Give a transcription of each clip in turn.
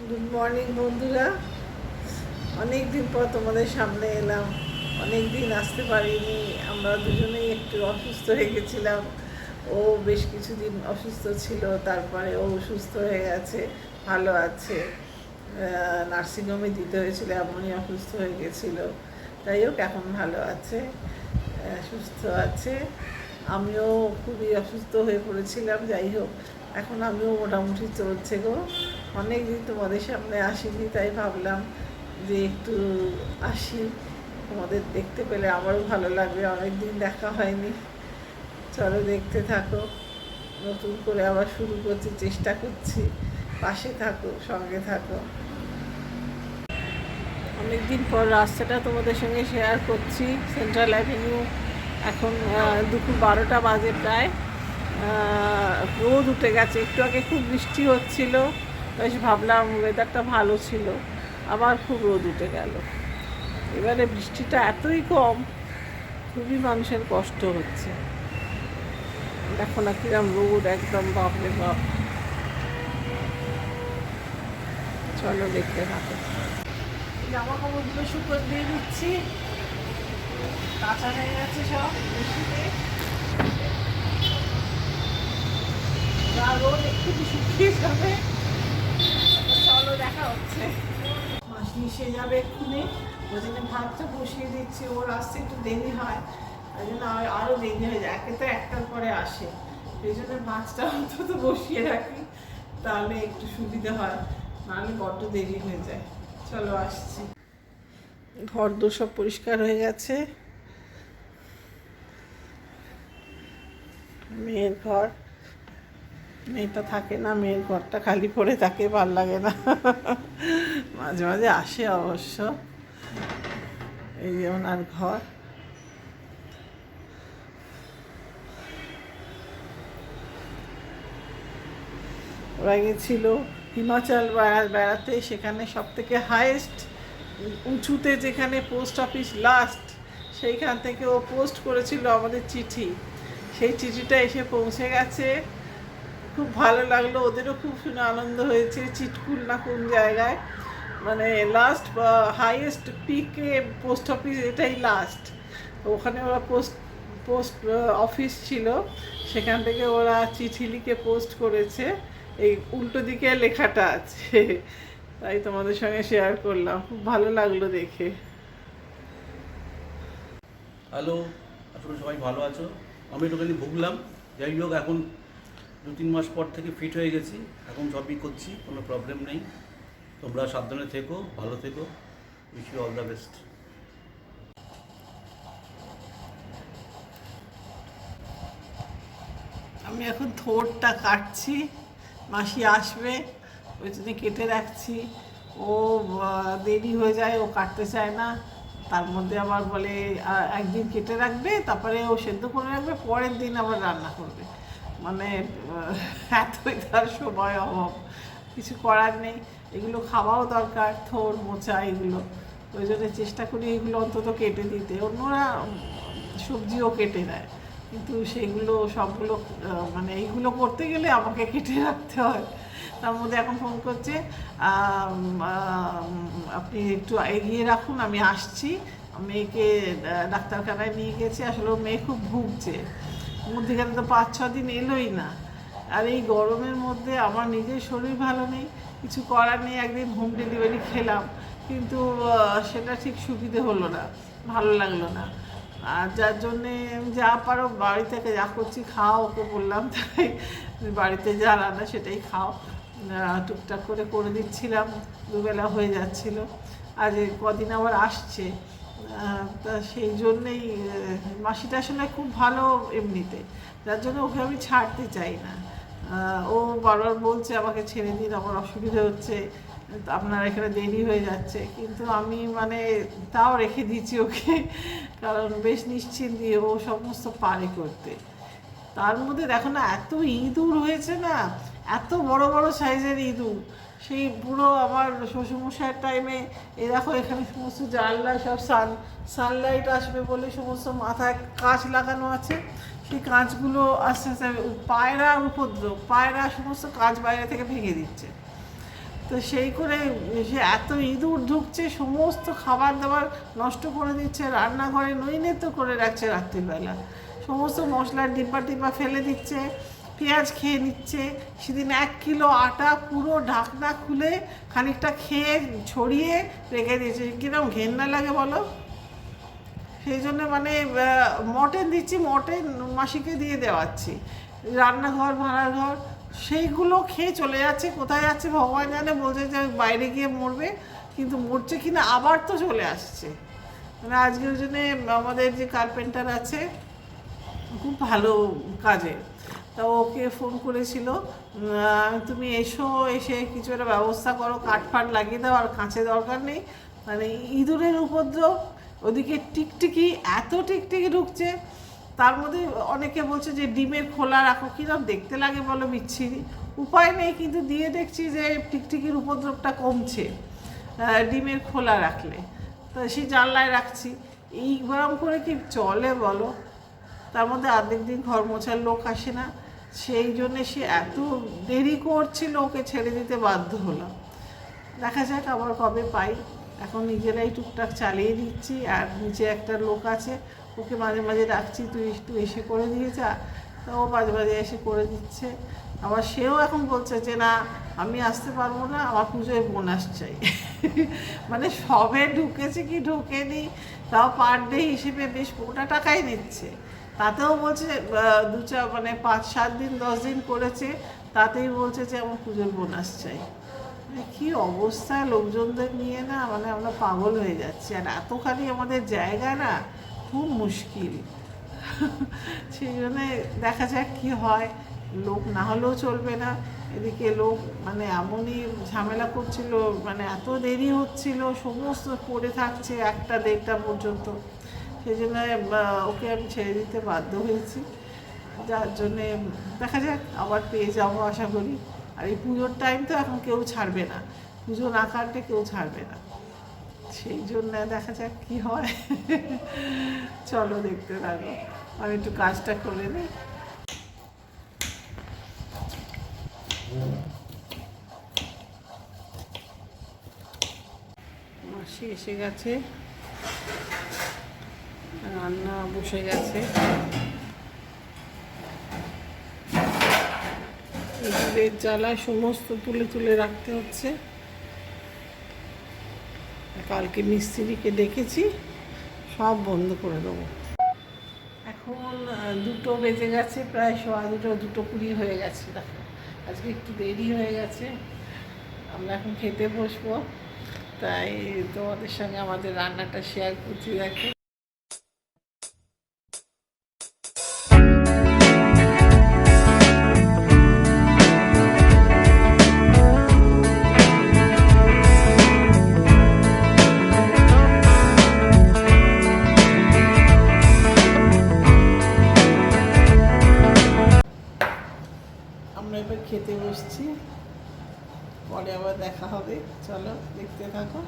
Good morning বন্ধুরা। অনেক দিন পর তোমাদের সামনে এলাম। অনেক দিন আসতে পারিনি, আমরা দুজনেই একটু অসুস্থ হয়ে গেছিলাম। ও বেশ কিছুদিন অসুস্থ ছিল, তারপরে ও সুস্থ হয়ে গেছে, ভালো আছে। নার্সিংহোমে দিতে হয়েছিল, এমনই অসুস্থ হয়ে গেছিল। যাই হোক, এখন ভালো আছে, সুস্থ আছে। আমিও খুবই অসুস্থ হয়ে পড়েছিলাম, যাই হোক এখন আমিও মোটামুটি চলছে গো। অনেক দিন তোমাদের সামনে আসিনি, তাই ভাবলাম যে একটু আসি, তোমাদের দেখতে পেলে আমারও ভালো লাগবে, অনেক দিন দেখা হয়নি। চলো দেখতে থাকো, নতুন করে আবার শুরু করছি, চেষ্টা করছি, পাশে থাকো, সঙ্গে থাকো। অনেকদিন পর রাস্তাটা তোমাদের সঙ্গে শেয়ার করছি, সেন্ট্রাল অ্যাভিনিউ। এখন দুপুর 12টা বাজে প্রায়। রোদ উঠে গেছে, একটু আগে খুব বৃষ্টি হচ্ছিল, বেশ ভাবলাম ওয়েদারটা ভালো ছিল, আবার খুব রোদ উঠে গেল। এবারে বৃষ্টিটা এতই কম, খুবই মানুষের কষ্ট হচ্ছে। দেখো না কিরম রোদ, একদম বাপরে বাপ। চলো দেখতে থাকো। জামা কাপড়গুলো শুকোতে দিয়ে দিচ্ছি, কাঁচা হয়ে গেছে সব বৃষ্টিতে। যা রোদ একটু শুকিয়ে যাবে। চলো দেখা হচ্ছে। মাস মিশে যাবে এক্ষুনি, ওই জন্য ভাতটা বসিয়ে দিচ্ছি, ওর আসতে একটু দেরি হয়, ওই জন্য আরও দেরি হয়ে যায়, একে তো একটার পরে আসে, সেই জন্য মাছটা অন্তত বসিয়ে রাখি, তাহলে একটু সুবিধা হয়, নাহলে বড্ড দেরি হয়ে যায়। চলো আসছি। ঘর দোর সব পরিষ্কার হয়ে গেছে। মেয়ের ঘর, মেয়েটা থাকে না, মেয়ের ঘরটা খালি পড়ে থাকে, ভাল লাগে না। মাঝে মাঝে আসে অবশ্য। এই যে ওনার ঘর। ওরা গেছিল হিমাচল বেড়াতে, সেখানে সব থেকে হাইয়েস্ট উঁচুতে যেখানে পোস্ট অফিস লাস্ট, সেইখান থেকে ও পোস্ট করেছিল আমাদের চিঠি, সেই চিঠিটা এসে পৌঁছে গেছে। খুব ভালো লাগলো, ওদেরও খুব শুনে আনন্দ হয়েছে। চিটকুল না কোন জায়গায়, মানে লাস্ট হাইয়েস্ট পিকে পোস্ট অফিস, এটাই লাস্ট। ওখানে ওরা পোস্ট পোস্ট অফিস ছিল, সেখান থেকে ওরা চিঠি লিখে পোস্ট করেছে। এই উল্টো দিকে লেখাটা আছে, তাই তোমাদের সঙ্গে শেয়ার করলাম, খুব ভালো লাগলো দেখে। হ্যালো, আসলে সবাই ভালো আছো? আমি একটুখানি ভুগলাম। যাই হোক, এখন 2-3 মাস পর থেকে ফিট হয়ে গেছি, এখন সবই করছি, কোনো প্রবলেম নেই। তোমরা সাবধানে থেকো, ভালো থেকো, wish you all the best. আমি এখন থোড়টা কাটছি, মাসি আসবে ওই জন্য কেটে রাখছি। ও দেরি হয়ে যায়, ও কাটতে চায় না, তার মধ্যে আবার বলে একদিন কেটে রাখবে, তারপরে ও সেদ্ধ করে রাখবে, পরের দিন আবার রান্না করবে। মানে এতই তার সময় অভাব, কিছু করার নেই। এগুলো খাওয়াও দরকার, থোড় মোচা এগুলো, ওই জন্য চেষ্টা করি এগুলো অন্তত কেটে দিতে। অন্যরা সবজিও কেটে দেয়, কিন্তু সেগুলো সবগুলো মানে এইগুলো করতে গেলে আমাকে কেটে রাখতে হয়। তার মধ্যে এখন ফোন করছে, আপনি একটু এগিয়ে রাখুন, আমি আসছি। মেয়েকে ডাক্তারখানায় নিয়ে গেছি, আসলে ওর মেয়ে খুব ভুগছে, মধ্যেখানে তো 5-6 দিন এলোই না। আর এই গরমের মধ্যে আমার নিজের শরীর ভালো নেই, কিছু করার নেই। একদিন হোম ডেলিভারি খেলাম, কিন্তু সেটা ঠিক সুবিধে হলো না, ভালো লাগলো না। আর যার জন্যে যা পারো বাড়ি থেকে যা করছি খাও, ওকে বললাম, তাই বাড়িতে যা রান্না সেটাই খাও। টুকটাক করে করে দিচ্ছিলাম, দুবেলা হয়ে যাচ্ছিল। আজ কদিন আবার আসছে, তা সেই জন্যেই মাসিটা আসলে খুব ভালো এমনিতে, যার জন্য ওকে আমি ছাড়তে চাই না। ও বারবার বলছে আমাকে ছেড়ে দিন, আমার অসুবিধা হচ্ছে, আপনার এখানে দেরি হয়ে যাচ্ছে, কিন্তু আমি মানে তাও রেখে দিচ্ছি ওকে, কারণ বেশ নিশ্চিন্তি, ও সমস্ত পারে করতে। তার মধ্যে দেখো না, এত ইঁদুর হয়েছে না, এত বড় বড় সাইজের ইঁদুর। সেই পুরো আমার শ্বশুরমশাইয়ের টাইমে এ দেখো এখানে সমস্ত জানলা সব সানলাইট আসবে বলে সমস্ত মাথায় কাঁচ লাগানো আছে, সেই কাঁচগুলো আস্তে আস্তে, পায়রা উপদ্রব, পায়রা সমস্ত কাঁচ বাইরে থেকে ভেঙে দিচ্ছে। তো তো সেই করে সে এত ইঁদুর ঢুকছে, সমস্ত খাবার দাবার নষ্ট করে দিচ্ছে, রান্নাঘরে নৈবেদ্য করে রাখছে রাত্রিবেলা, সমস্ত মশলার ডিব্বা টিব্বা ফেলে দিচ্ছে, পেঁয়াজ খেয়ে নিচ্ছে। সেদিন 1 কিলো আটা পুরো ঢাকনা খুলে খানিকটা খেয়ে ছড়িয়ে রেখে দিয়েছে। কিরকম ঘেন্না লাগে বলো। সেই জন্য মানে মটন দিচ্ছি, মটন মাসিকে দিয়ে দেওয়াচ্ছি, রান্নাঘর ভাড়ার ঘর সেইগুলো খেয়ে চলে যাচ্ছে। কোথায় যাচ্ছে ভগবান জানে, বলছে যে বাইরে গিয়ে মরবে, কিন্তু মরছে কিনা আবার তো চলে আসছে। মানে আজকের জন্যে আমাদের যে কার্পেন্টার আছে খুব ভালো কাজে, তা ওকে ফোন করেছিল, তুমি এসে কিছু একটা ব্যবস্থা করো, কাঠফাট লাগিয়ে দাও, আর কাঁচে দরকার নেই। মানে ইঁদুরের উপদ্রব, ওদিকে টিকটিকি, এত টিকটিকি ঢুকছে। তার মধ্যে অনেকে বলছে যে ডিমের খোলা রাখো, কিরকম দেখতে লাগে বলো, বিচ্ছিরি। উপায় নেই, কিন্তু দিয়ে দেখছি যে টিকটিকির উপদ্রবটা কমছে ডিমের খোলা রাখলে। তো সেই জানলায় রাখছি, এই গরম করে কি চলে বলো। তার মধ্যে অর্ধেক দিন ঘর মোছার লোক আসে না, সেই জন্যে সে এত দেরি করছিল, ওকে ছেড়ে দিতে বাধ্য হলাম। দেখা যাক আবার কবে পাই। এখন নিজেরাই টুকটাক চালিয়ে দিচ্ছি, আর নিচে একটা লোক আছে, ওকে মাঝে মাঝে ডাকছি, তুই একটু এসে করে দিয়ে যা। তো ও মাঝে মাঝে এসে করে দিচ্ছে। আবার সেও এখন বলছে যে না, আমি আসতে পারবো না, আমার পুজোয় বোনাস চাই। মানে সবে ঢুকেছে কি ঢোকেনি, তাও পার ডে হিসেবে বেশ মোটা টাকাই নিচ্ছে। তাতেও বলছে মানে 5-7 দিন 10 দিন করেছে, তাতেই বলছে যে আমার পুজোর বোনাস চাই। মানে কী অবস্থায় লোকজনদের নিয়ে না, মানে আমরা পাগল হয়ে যাচ্ছি। আর এতখানি আমাদের জায়গা না, খুব মুশকিল। সেই জন্যে দেখা যাক কী হয়। লোক না হলেও চলবে না। এদিকে লোক মানে এমনই ঝামেলা করছিল, মানে এত দেরি হচ্ছিল, সমস্ত পড়ে থাকছে 1টা-1:30 পর্যন্ত। সেই জন্য ওকে আমি ছেড়ে দিতে বাধ্য হয়েছি, যার জন্যে দেখা যাক আবার পেয়ে যাবো আশা করি। আর এই পুজোর টাইম তো এখন কেউ ছাড়বে না, পুজো না কাটলে কেউ ছাড়বে না। সেই জন্য দেখা যাক কী হয়। চলো দেখতে থাকো, আমি একটু কাজটা করে নিই। মাসি এসে গেছে, রান্না বসে গেছে। ইঁদুরের জ্বালায় সমস্ত তুলে তুলে রাখতে হচ্ছে। কালকে মিস্ত্রিকে ডেকেছি, সব বন্ধ করে দেবো। এখন 2টো বেজে গেছে, প্রায় 2:20 হয়ে গেছে। দেখো আজকে একটু দেরি হয়ে গেছে। আমরা এখন খেতে বসবো, তাই তোমাদের সঙ্গে আমাদের রান্নাটা শেয়ার করছি। দেখো আমরা এবার খেতে বসছি, পরে আবার দেখা হবে। চলো দেখতে থাকো।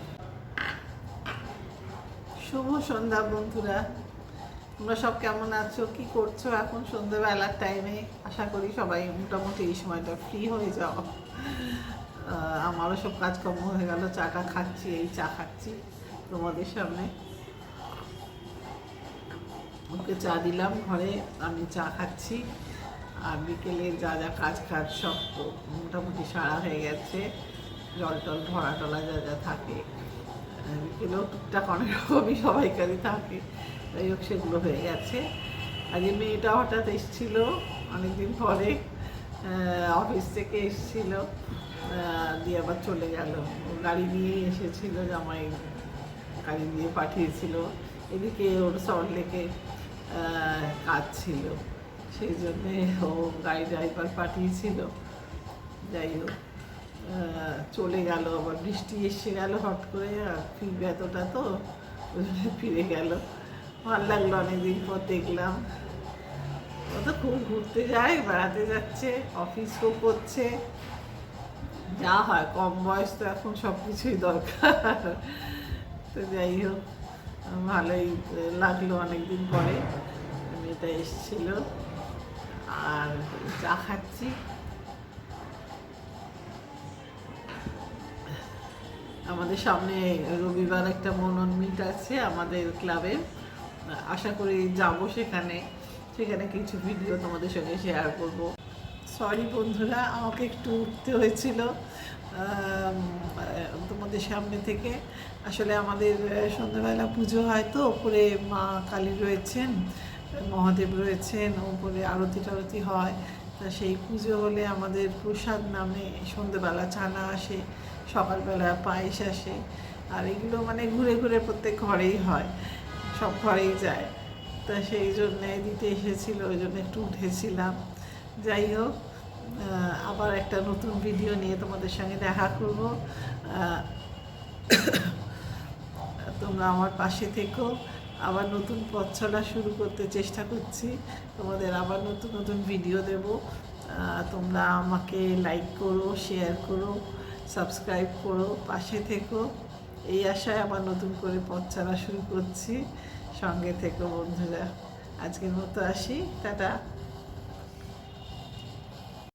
শুভ সন্ধ্যা বন্ধুরা, তোমরা সব কেমন আছো, কি করছো এখন সন্ধ্যাবেলার টাইমে? আশা করি সবাই মোটামুটি এই সময়টা ফ্রি হয়ে যাও। আমারও সব কাজকর্ম হয়ে গেল, চাটা খাচ্ছি, এই চা খাচ্ছি তোমাদের সামনে। ওকে চা দিলাম ঘরে, আমি চা খাচ্ছি। আর বিকেলে যা যা কাজ সব মোটামুটি সারা হয়ে গেছে। জল টল ভরা টলা যা যা থাকে, বিকেলেও টুকটাক অনেক রকমই সবাইকারই থাকে, যাই হোক সেগুলো হয়ে গেছে। আজকে মেয়েটা হঠাৎ এসেছিলো অনেকদিন পরে, অফিস থেকে এসেছিল, দিয়ে আবার চলে গেল। গাড়ি নিয়েই এসেছিলো, জামাই গাড়ি দিয়ে পাঠিয়েছিল। এদিকে ওর সল্টলেকে কাজ ছিল, সেই জন্যে ও গাড়ি ড্রাইভার পাঠিয়েছিল। যাই হোক চলে গেল, আবার বৃষ্টি এসে গেল হট করে, আর ফিরবে এতটা তো, ওই জন্য ফিরে গেল। ভালো লাগলো, অনেকদিন পর দেখলাম। ও তো খুব ঘুরতে যায়, বেড়াতে যাচ্ছে, অফিসও করছে, যা হয় কম বয়স তো এখন সব কিছুই দরকার। তো যাই হোক ভালোই লাগলো অনেকদিন পরে মেয়েটা এসেছিল। আর চা খাচ্ছি। আমাদের সামনে রবিবার একটা মনন মিট আছে আমাদের ক্লাবের, আশা করি যাব সেখানে, সেখানে কিছু ভিডিও তোমাদের সঙ্গে শেয়ার করব। সরি বন্ধুরা, আমাকে একটু উঠতে হয়েছিল তোমাদের সামনে থেকে। আসলে আমাদের সন্ধ্যাবেলা পুজো হয় তো, ওপরে মা কালী রয়েছেন, মহাদেব রয়েছেন, ওপরে আরতি টারতি হয়। তা সেই পুজো হলে আমাদের প্রসাদ নামে সন্ধ্যেবেলা ছানা আসে, সকালবেলা পায়েস আসে, আর এগুলো মানে ঘুরে ঘুরে প্রত্যেক ঘরেই হয়, সব ঘরেই যায়। তা সেই জন্যে দিতে এসেছিল, ওই জন্য একটু উঠেছিলাম। যাই হোক, আবার একটা নতুন ভিডিও নিয়ে তোমাদের সঙ্গে দেখা করব। তোমরা আমার পাশে থেকো। আবার নতুন পথ চলা শুরু করতে চেষ্টা করছি, তোমাদের আবার নতুন নতুন ভিডিও দেব। তোমরা আমাকে লাইক করো, শেয়ার করো, সাবস্ক্রাইব করো, পাশে থেকো। এই আশায় আবার নতুন করে পথ চলা শুরু করছি, সঙ্গে থেকো বন্ধুরা। আজকের মতো আসি, টাটা।